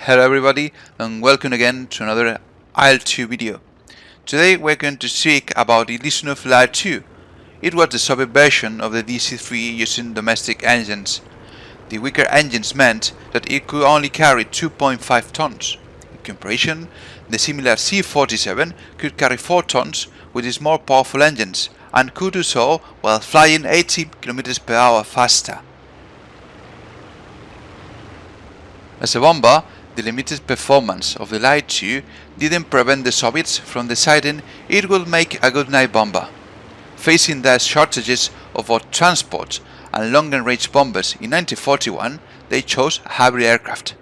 Hello everybody and welcome again to another Il-2 video. Today we're going to speak about the Li-2. It was the Soviet version of the DC-3 using domestic engines. The weaker engines meant that it could only carry 2.5 tons. In comparison, the similar C-47 could carry 4 tons with its more powerful engines and could do so while flying 80 km per hour faster. As a bomber, the limited performance of the Li-2 didn't prevent the Soviets from deciding it would make a good night bomber. Facing the shortages of both transport and longer-range bombers in 1941, they chose a hybrid aircraft.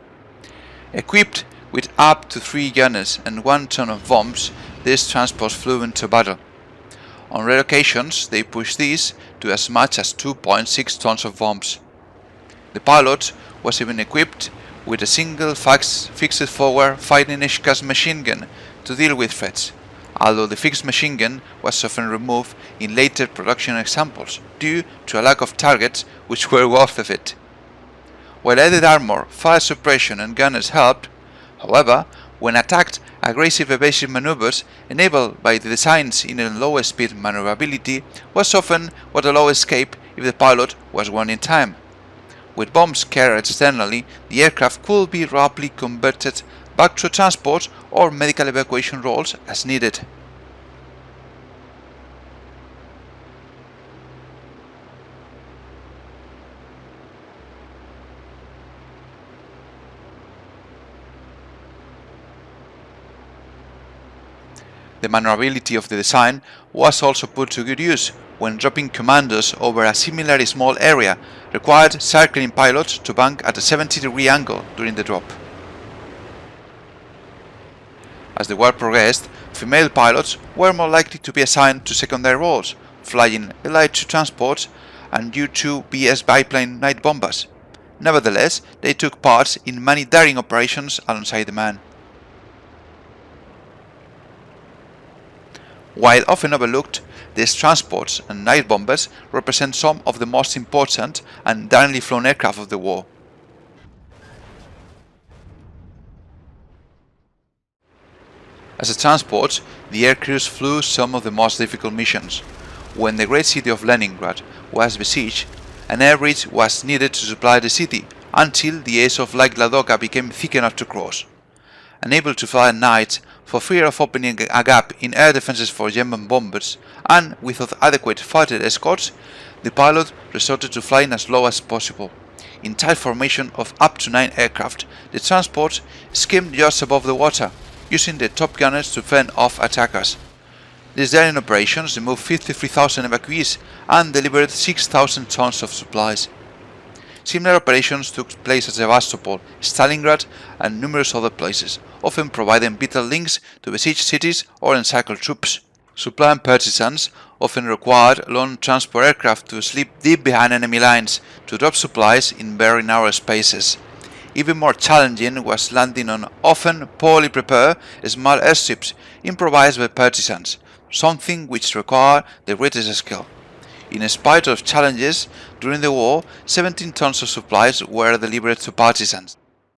Equipped with up to 3 gunners and 1 ton of bombs, these transports flew into battle. On rare occasions, they pushed these to as much as 2.6 tons of bombs. The pilot was even equipped with a single fixed forward fighting edge machine gun to deal with threats, although the fixed machine gun was often removed in later production examples due to a lack of targets which were worth it. While added armor, fire suppression and gunners helped, however, when attacked, aggressive evasive maneuvers enabled by the designs in a lower speed maneuverability was often what allowed escape if the pilot was running time. With bombs carried externally, the aircraft could be rapidly converted back to transport or medical evacuation roles as needed. The maneuverability of the design was also put to good use when dropping commandos over a similarly small area required circling pilots to bank at a 70-degree angle during the drop. As the war progressed, female pilots were more likely to be assigned to secondary roles, flying Li-2 transports and U-2 BS biplane night bombers. Nevertheless, they took part in many daring operations alongside the man. While often overlooked, these transports and night bombers represent some of the most important and daringly flown aircraft of the war. As a transport, the air crews flew some of the most difficult missions. When the great city of Leningrad was besieged, an air bridge was needed to supply the city until the ice of Lake Ladoga became thick enough to cross. Unable to fly at night for fear of opening a gap in air defenses for German bombers and without adequate fighter escorts, the pilot resorted to flying as low as possible. In tight formation of up to 9 aircraft, the transport skimmed just above the water, using the top gunners to fend off attackers. These daring operations removed 53,000 evacuees and delivered 6,000 tons of supplies. Similar operations took place at Sevastopol, Stalingrad and numerous other places, often providing vital links to besieged cities or encircled troops. Supply and partisans often required long transport aircraft to slip deep behind enemy lines to drop supplies in very narrow spaces. Even more challenging was landing on often poorly prepared small airstrips improvised by partisans, something which required the greatest skill. In spite of challenges, during the war, 17 tons of supplies were delivered to partisans.